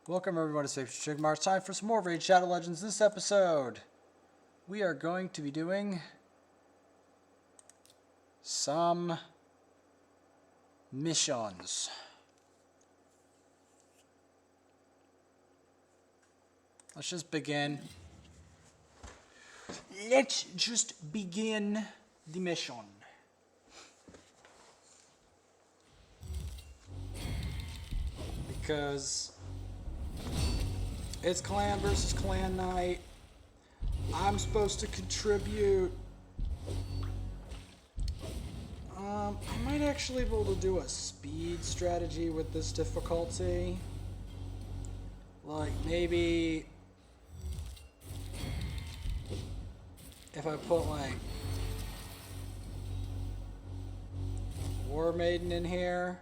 Welcome everyone to Space Chigmar. It's time for some more Raid Shadow Legends. This episode, we are going to be doing some missions. Let's just begin. Let's just begin the mission. Because it's clan versus clan night. I'm supposed to contribute. I might actually be able to do a speed strategy with this difficulty. Like maybe if I put like Warmaiden in here.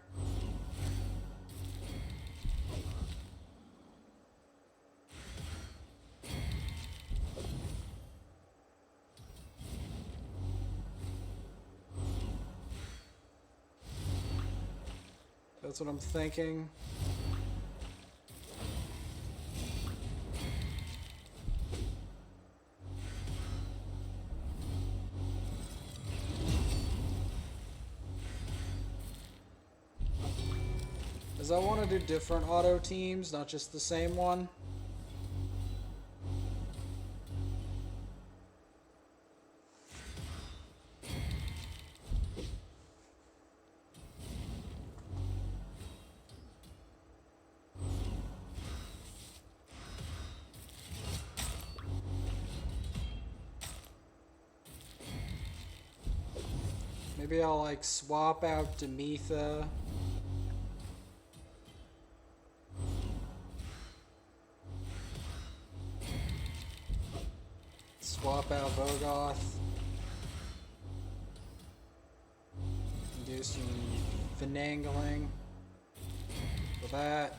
That's what I'm thinking. Because I want to do different auto teams, not just the same one. Maybe I'll like swap out Demetha. Swap out Vogoth. Do some finagling for that.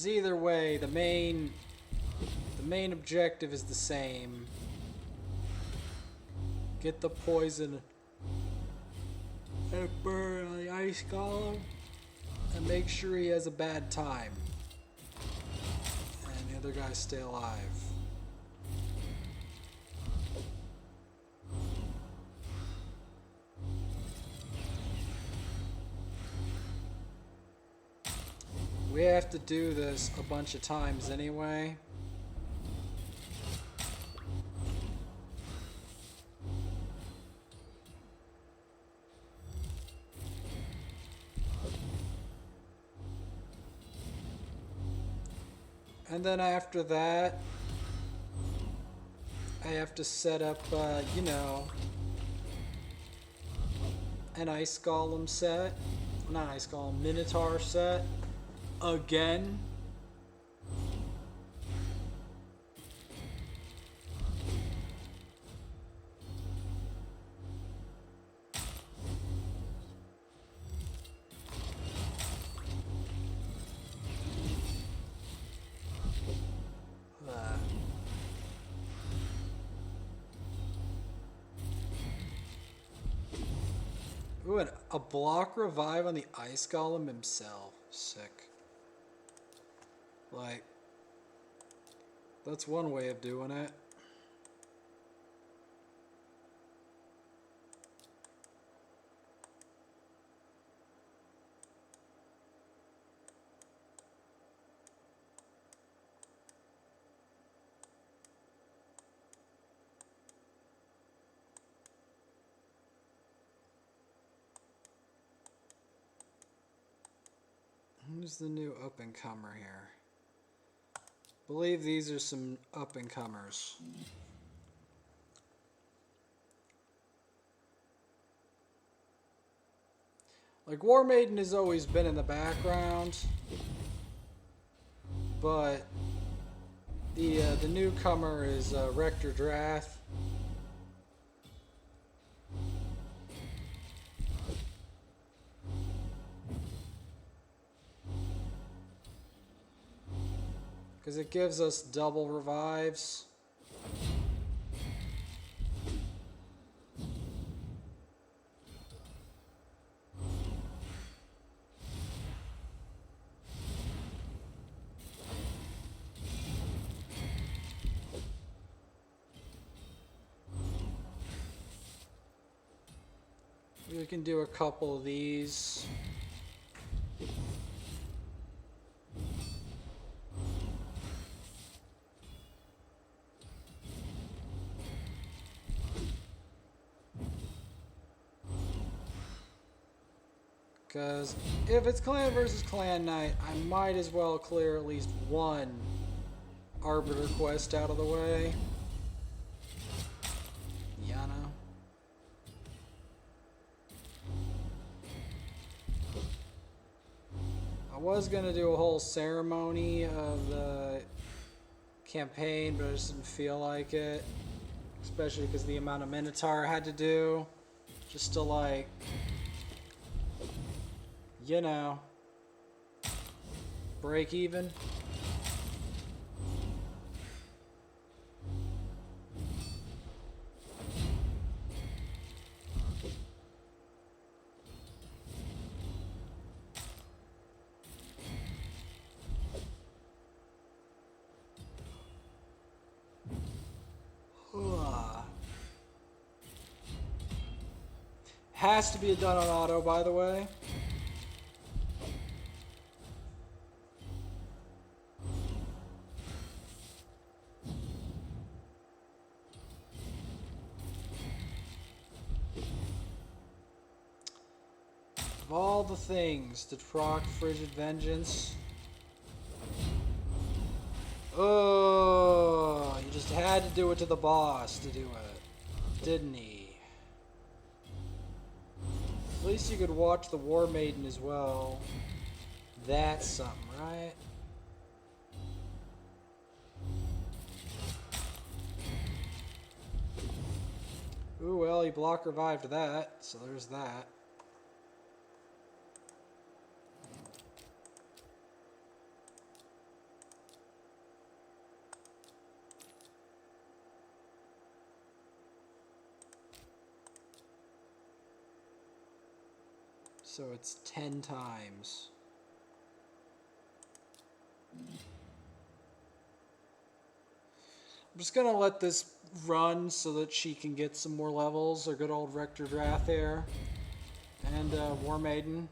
Either way, the main objective is the same. Get the poison and burn on the ice golem and make sure he has a bad time. And the other guys stay alive. We have to do this a bunch of times anyway. And then after that, I have to set up, you know, an ice golem set. Not ice golem, minotaur set. Again. Ooh, and a block revive on the ice golem himself. Sick. Like, that's one way of doing it. Who's the new up-and-comer here? I believe these are some up-and-comers. Like, Warmaiden has always been in the background, but the newcomer is Rector Drath. Because it gives us double revives. We can do a couple of these. Because if it's clan versus clan night, I might as well clear at least one arbiter quest out of the way. Yana. I was going to do a whole ceremony of the campaign, but I just didn't feel like it. Especially because the amount of Minotaur I had to do. Just to like... you know, break even. Has to be done on auto, by the way. Of all the things to proc Frigid Vengeance. Oh, you just had to do it to the boss to do it, didn't he? At least you could watch the Warmaiden as well. That's something, right? Ooh, well, he block revived that, so there's that. So it's 10 times. I'm just gonna let this run so that she can get some more levels. Our good old Rector Drath here. And Warmaiden.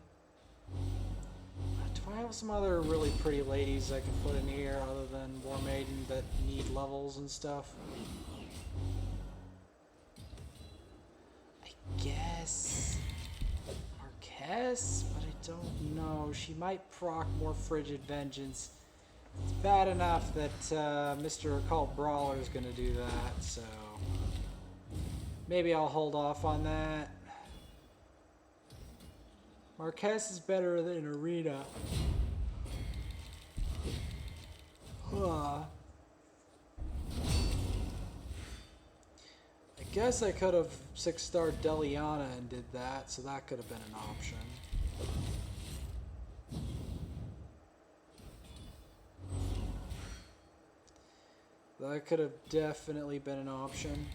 Do I have some other really pretty ladies I can put in here other than Warmaiden that need levels and stuff? I guess... Marquez? But I don't know. She might proc more Frigid Vengeance. It's bad enough that Mr. Occult Brawler is going to do that, so... maybe I'll hold off on that. Marquez is better than Arena. I guess I could have 6-star Deliana and did that, so that could have been an option. That could have definitely been an option.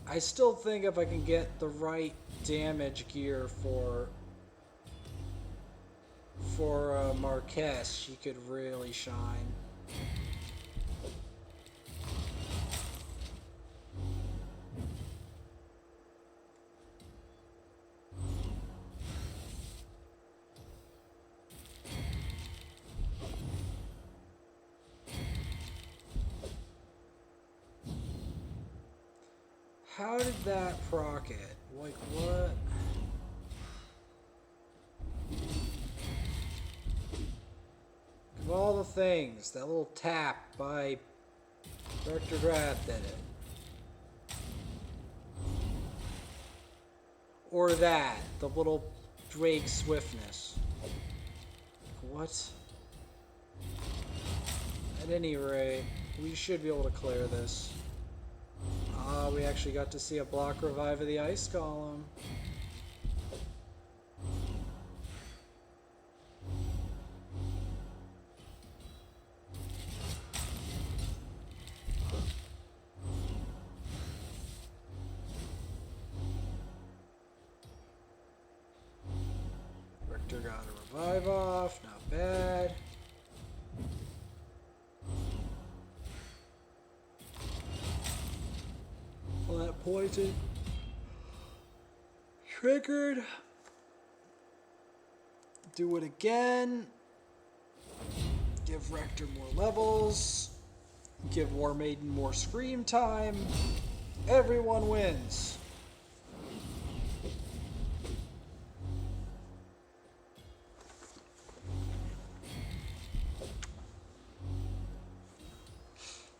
I still think if I can get the right damage gear for Marquez, she could really shine. How did that proc it? Like, what? Of all the things, that little tap by Rector Drath did it. Or that, the little Drake swiftness. What? I At any rate, we should be able to clear this. Ah, we actually got to see a block revive of the Ice Golem. Rector got a revive off, not bad. That poison triggered. Do it again. Give Rector more levels. Give Warmaiden more scream time. Everyone wins.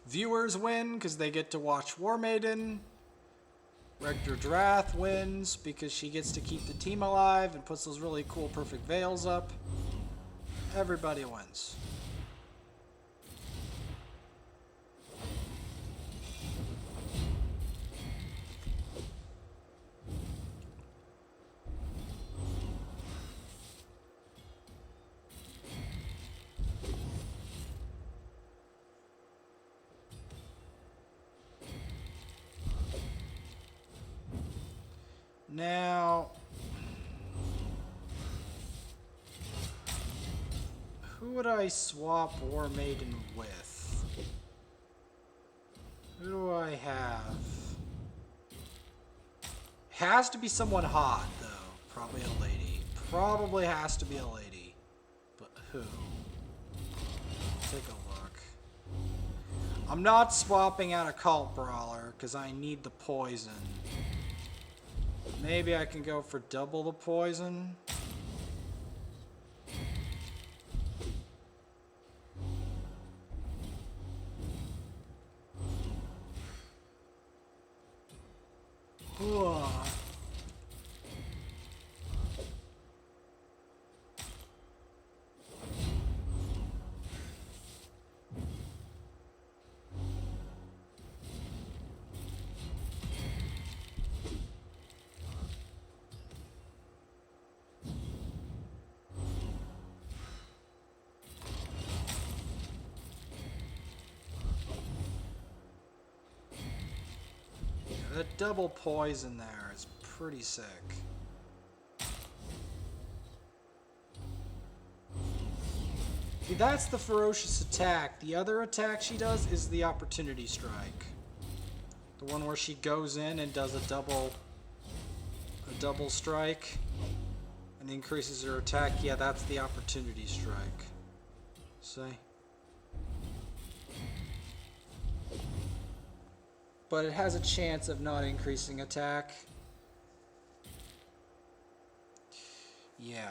Viewers win because they get to watch Warmaiden. Rector Drath wins because she gets to keep the team alive and puts those really cool perfect veils up. Everybody wins. Now, who would I swap Warmaiden with? Who do I have? Has to be someone hot, though. Probably a lady. Probably has to be a lady. But who? Take a look. I'm not swapping out a Cult Brawler, because I need the poison. Maybe I can go for double the poison. That double poison there is pretty sick. See, that's the ferocious attack. The other attack she does is the opportunity strike. The one where she goes in and does a double strike and increases her attack. Yeah, that's the opportunity strike. See? But it has a chance of not increasing attack. Yeah.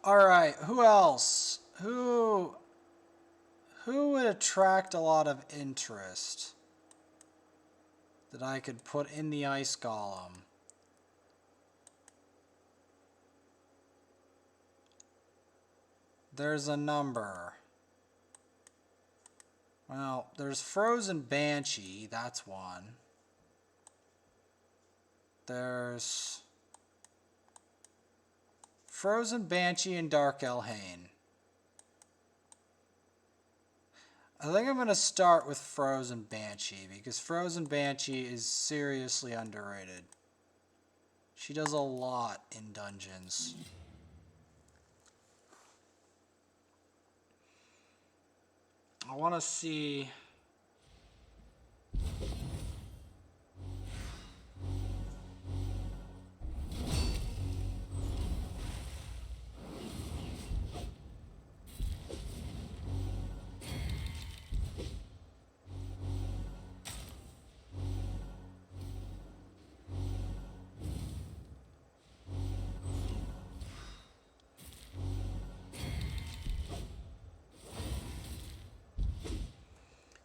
Alright, who else? Who would attract a lot of interest that I could put in the Ice Golem? There's a number. Well, there's Frozen Banshee, that's one. There's Frozen Banshee and Dark Elhain. I think I'm going to start with Frozen Banshee because Frozen Banshee is seriously underrated. She does a lot in dungeons. I want to see...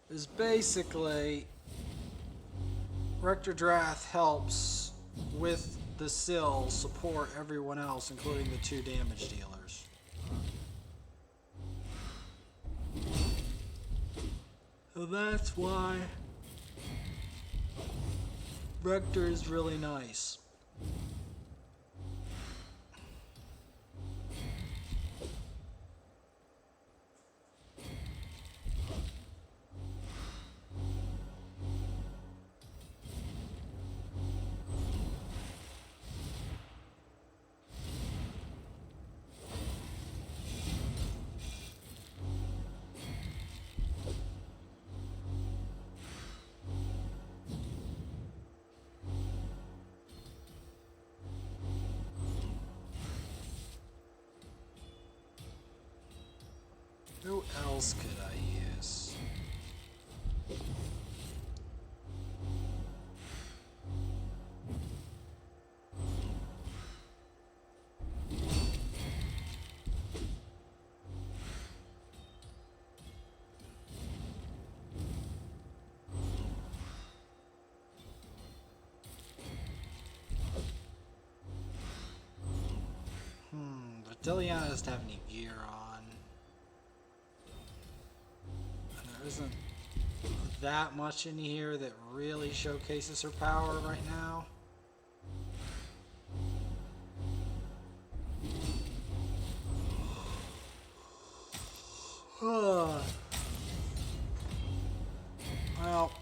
is basically Rector Drath helps with the sill support everyone else, including the 2 damage dealers. So that's why Rector is really nice. Who else could I use? But Diliana doesn't have any gear on. And there isn't that much in here that really showcases her power right now. Well,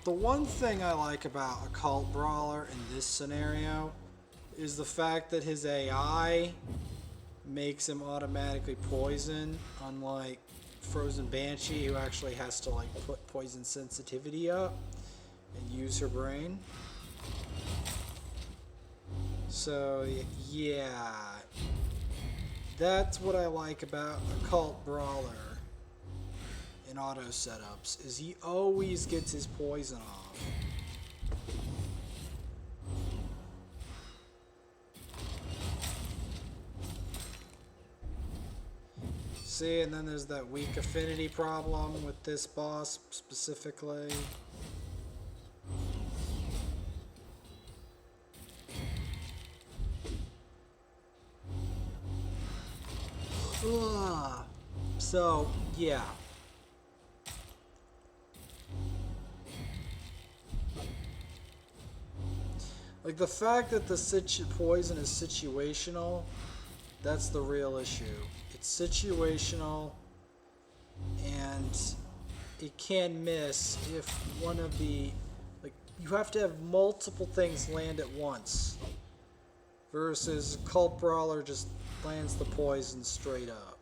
the one thing I like about Occult Brawler in this scenario is the fact that his AI makes him automatically poison, unlike Frozen Banshee, who actually has to like put poison sensitivity up and use her brain. So yeah, that's what I like about Occult Brawler in auto setups, is he always gets his poison off. See, and then there's that weak affinity problem with this boss specifically. Ugh. So, yeah. Like, the fact that the poison is situational, that's the real issue. It's situational, and it can miss if one of the... Like, you have to have multiple things land at once. Versus Cult Brawler just lands the poison straight up.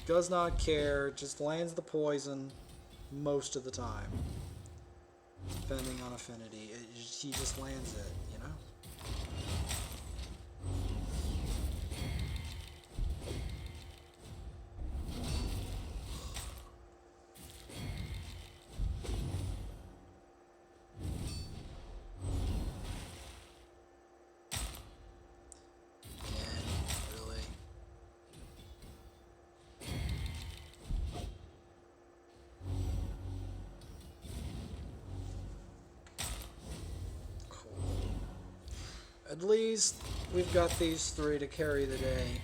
Does not care, just lands the poison most of the time. Depending on affinity, he just lands it, you know? At least we've got these 3 to carry the day.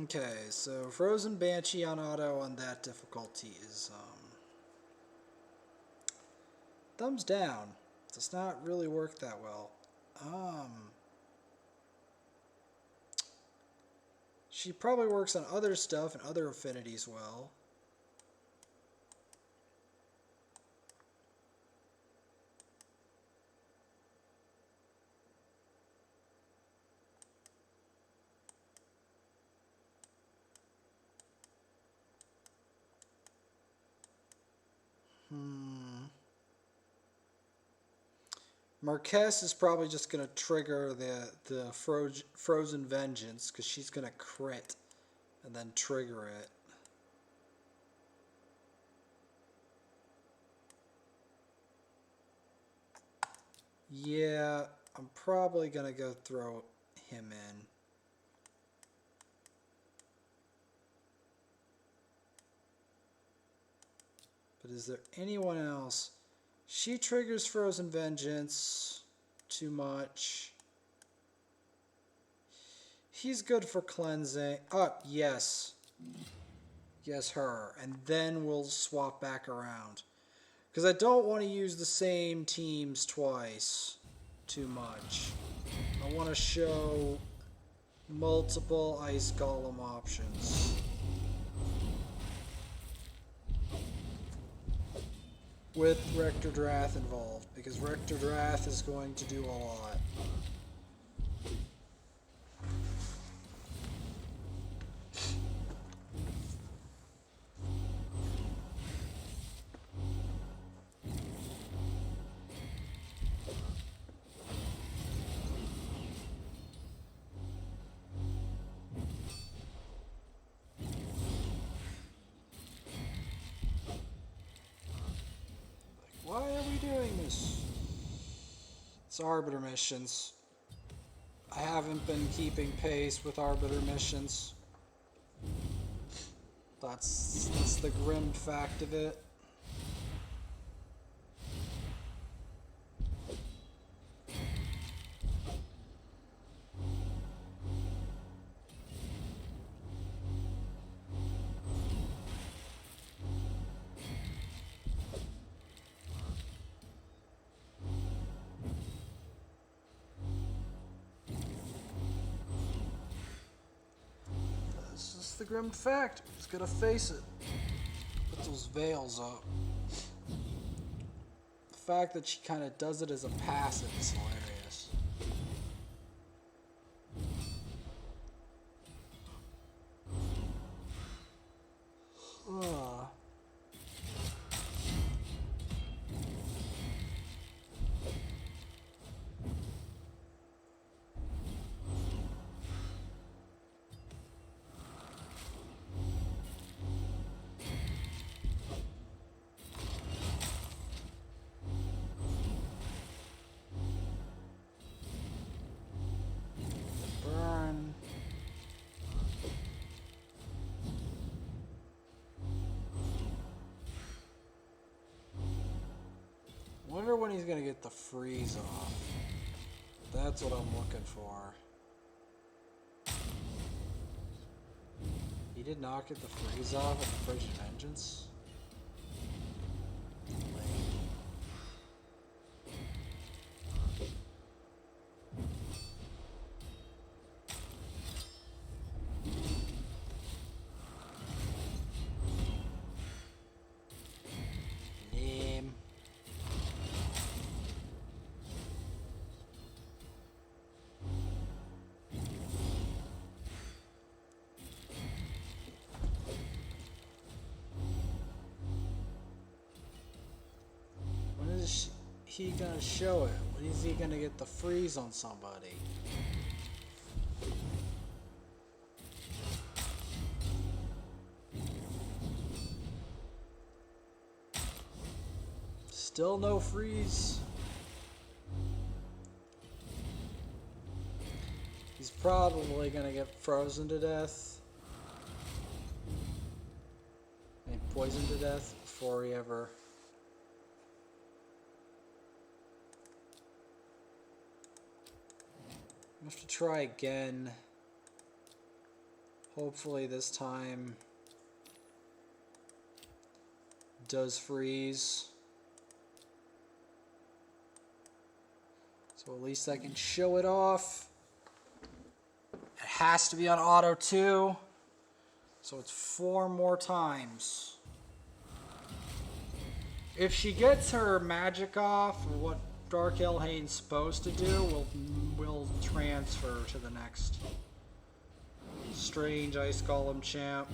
Okay, so Frozen Banshee on auto on that difficulty is thumbs down. Does not really work that well. She probably works on other stuff and other affinities well. Marquez is probably just going to trigger the Frozen Vengeance, because she's going to crit and then trigger it. Yeah, I'm probably going to go throw him in. But is there anyone else? She triggers Frozen Vengeance too much. He's good for cleansing. Oh, yes. Yes, her. And then we'll swap back around. Because I don't want to use the same teams twice too much. I want to show multiple Ice Golem options. With Rector Drath involved, because Rector Drath is going to do a lot. Why are we doing this? It's Arbiter missions. I haven't been keeping pace with Arbiter missions. That's the grim fact of it. The grim fact. Just gotta face it. Put those veils up. The fact that she kind of does it as a passive is hilarious. Ugh. Wonder when he's gonna get the freeze off. That's what I'm looking for. He did not get the freeze off at the Frigid Vengeance. He gonna show it? When is he gonna get the freeze on somebody? Still no freeze. He's probably gonna get frozen to death and poisoned to death before he ever. I have to try again. Hopefully this time does freeze. So at least I can show it off. It has to be on auto too. So it's 4 more times. If she gets her magic off, or what Dark Elhain's supposed to do, we'll transfer to the next strange Ice Golem champ.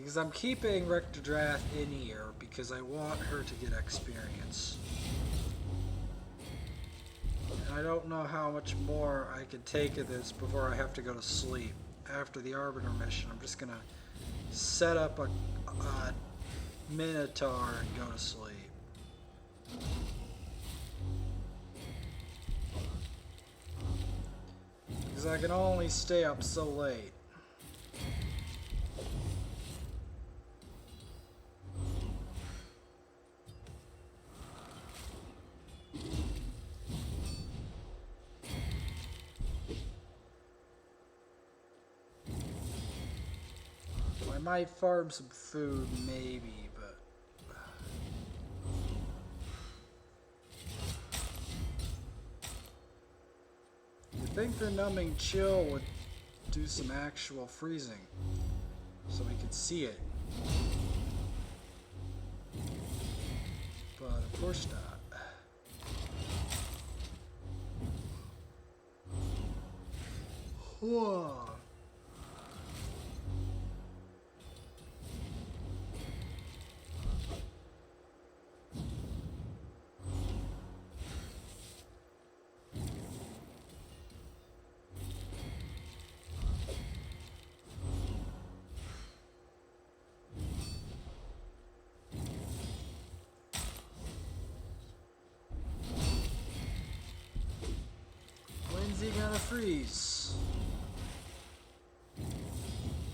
Because I'm keeping Rector Drath in here because I want her to get experience. And I don't know how much more I can take of this before I have to go to sleep. After the Arbiter mission, I'm just gonna set up a Minotaur and go to sleep. Because I can only stay up so late. I might farm some food, maybe, but... You'd think the numbing chill would do some actual freezing, so we could see it. But of course not. Whoa. When's he gonna freeze?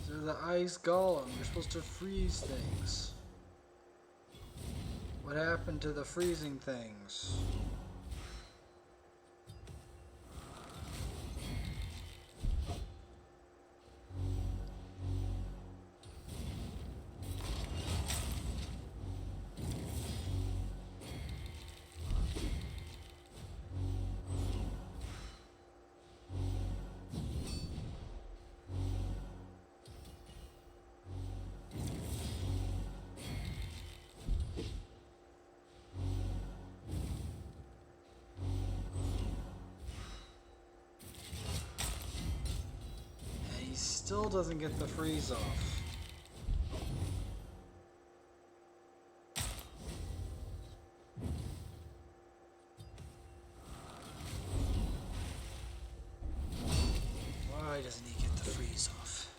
They're the ice golem. You're supposed to freeze things. What happened to the freezing things? Still doesn't get the freeze off. Why doesn't he get the freeze off?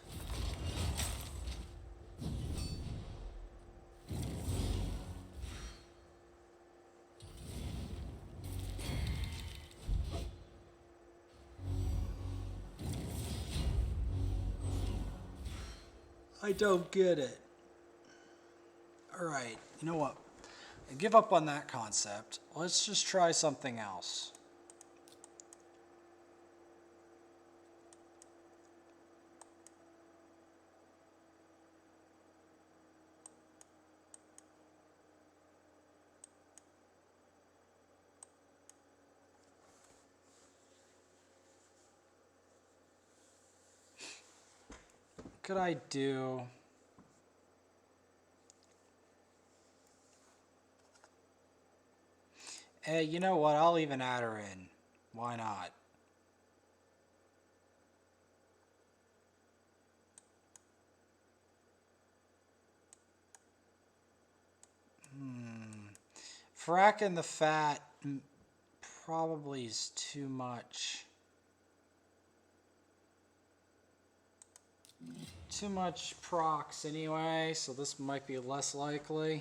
I don't get it. Alright, you know what? I give up on that concept. Let's just try something else. What could I do? Hey, you know what? I'll even add her in. Why not? Fracking the fat probably is too much. Too much procs anyway, so this might be less likely.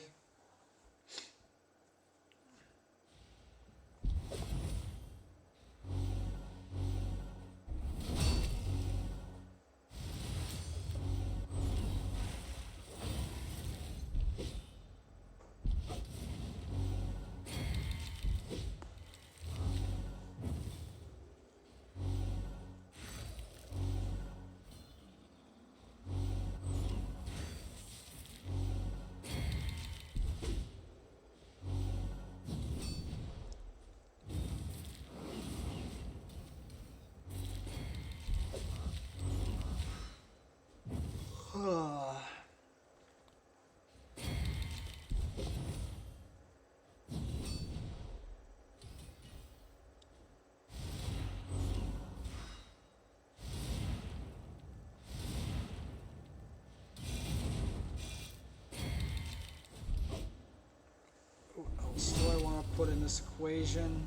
put in this equation.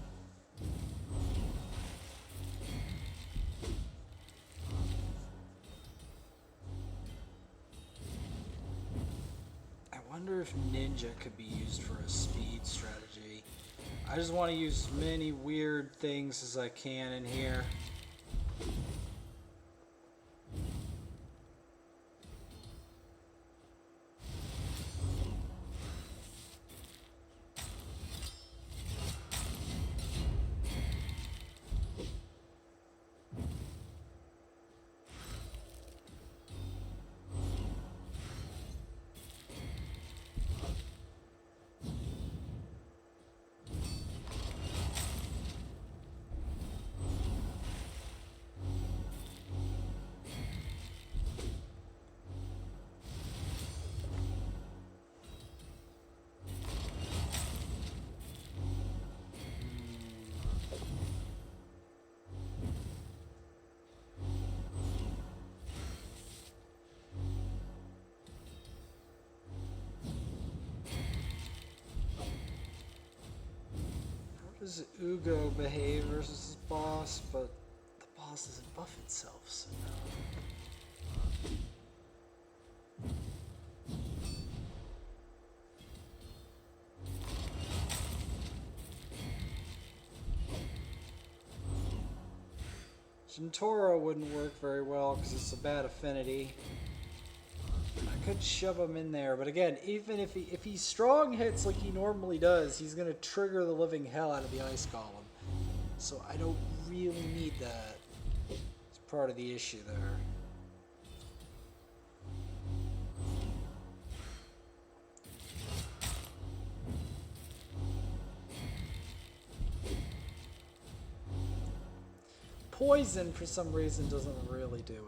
I wonder if Ninja could be used for a speed strategy. I just want to use as many weird things as I can in here. Does Ugo behave versus his boss? But the boss doesn't buff itself, so no. Gentoro wouldn't work very well because it's a bad affinity. I could shove him in there, but again, even if he strong hits like he normally does, he's going to trigger the living hell out of the ice golem. So I don't really need that. It's part of the issue there. Poison, for some reason, doesn't really do it.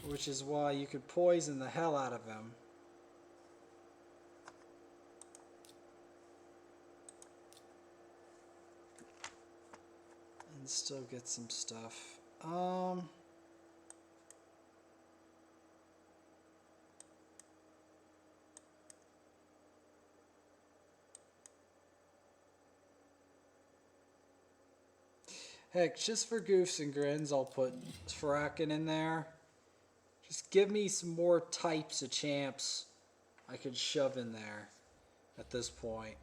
Which is why you could poison the hell out of him. And still get some stuff. Heck, just for goofs and grins, I'll put Fracken in there. Just give me some more types of champs I could shove in there at this point.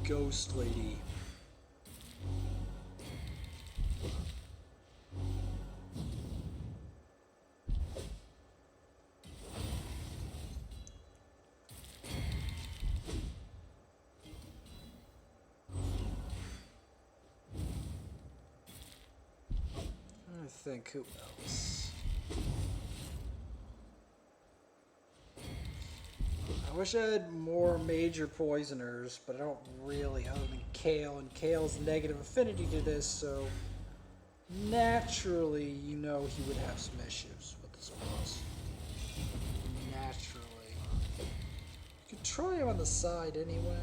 Ghost Lady. I think who else? I wish I had more major poisoners, but I don't really, other than Kale, and Kale's negative affinity to this, so naturally, you know he would have some issues with this boss. Naturally. You could try him on the side anyway.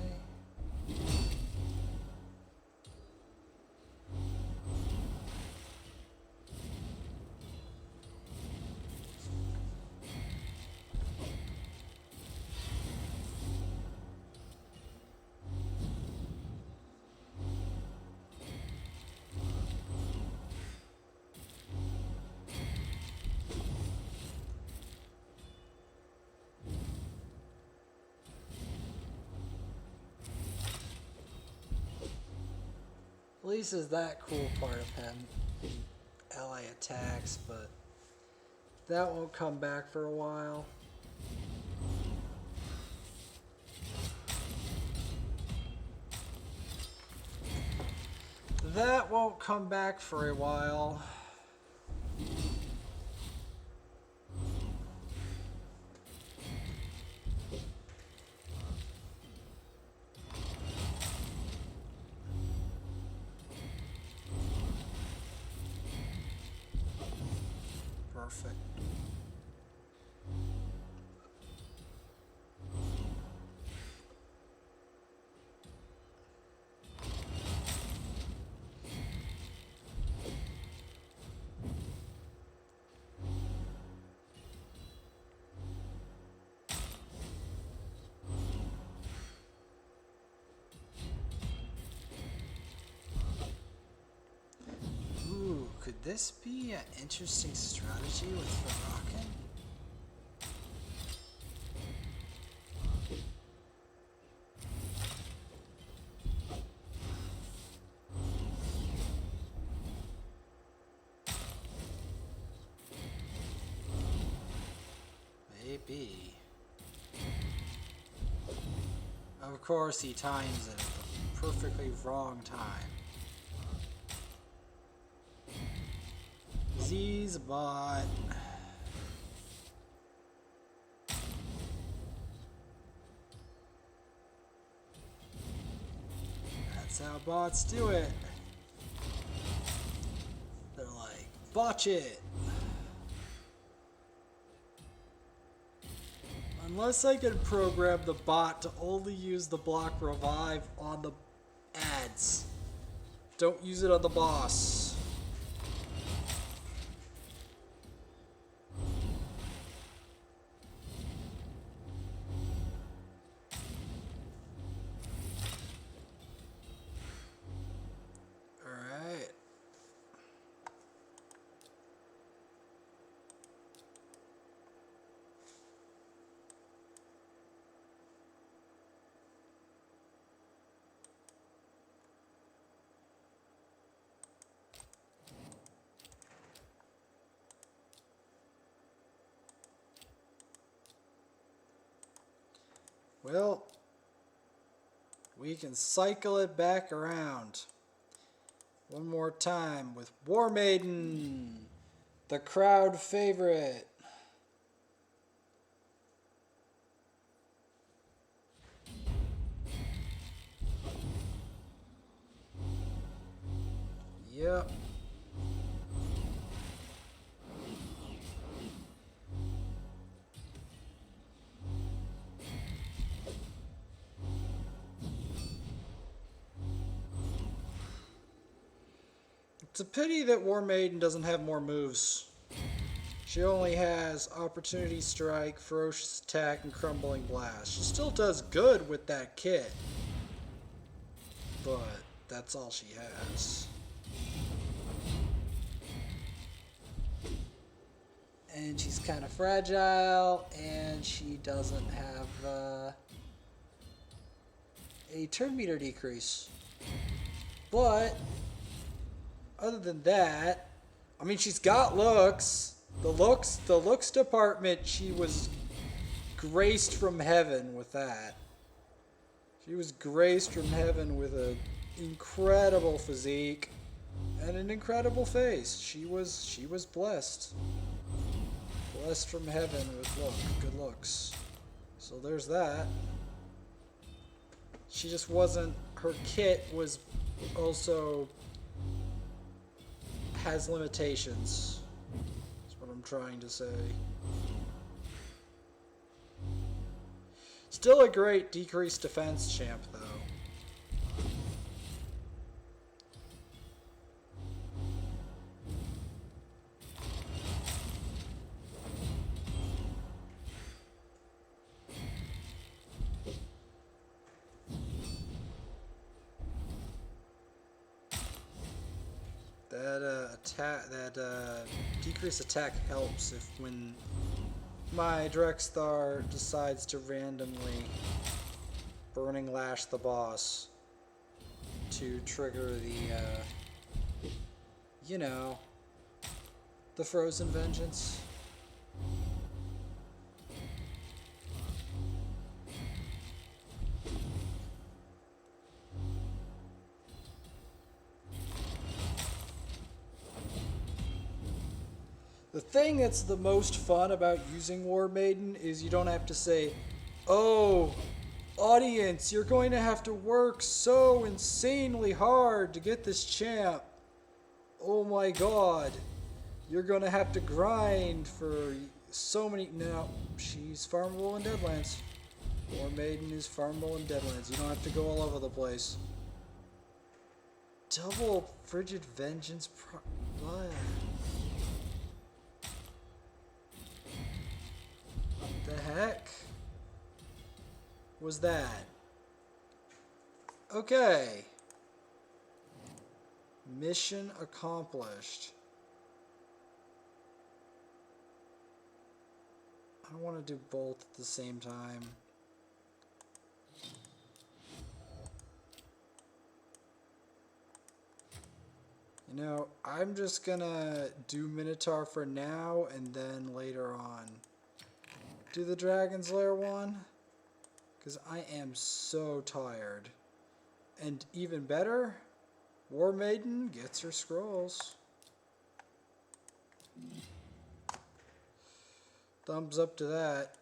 At least is that cool part of him. Ally attacks, but that won't come back for a while. That won't come back for a while. this be an interesting strategy with Farrakhan? Maybe. Of course, he times it at the perfectly wrong time. Z's bot. That's how bots do it. They're like, botch it. Unless I can program the bot to only use the block revive on the ads. Don't use it on the boss. Alright. Well, we can cycle it back around one more time with Warmaiden, the crowd favorite. Yep. It's a pity that Warmaiden doesn't have more moves. She only has Opportunity Strike, Ferocious Attack, and Crumbling Blast. She still does good with that kit, but that's all she has. And she's kind of fragile, and she doesn't have a turn meter decrease. But other than that, I mean, she's got looks. The looks department, she was graced from heaven with that. She was graced from heaven with an incredible physique and an incredible face. She was blessed. Blessed from heaven with good looks. So there's that. She just wasn't, her kit was also has limitations. That's what I'm trying to say. Still a great decreased defense champ, though. That decreased attack helps if when my Drexthar decides to randomly Burning Lash the boss to trigger the, you know, the Frozen Vengeance. The thing that's the most fun about using Warmaiden is you don't have to say, oh, audience, you're going to have to work so insanely hard to get this champ. Oh my god. You're going to have to grind for so many... No, she's farmable in Deadlands. Warmaiden is farmable in Deadlands. You don't have to go all over the place. Double Frigid Vengeance... What? The heck was that? Okay. Mission accomplished. I don't want to do both at the same time. You know, I'm just gonna do Minotaur for now, and then later on do the Dragon's Lair one, because I am so tired. And even better, Warmaiden gets her scrolls. Thumbs up to that.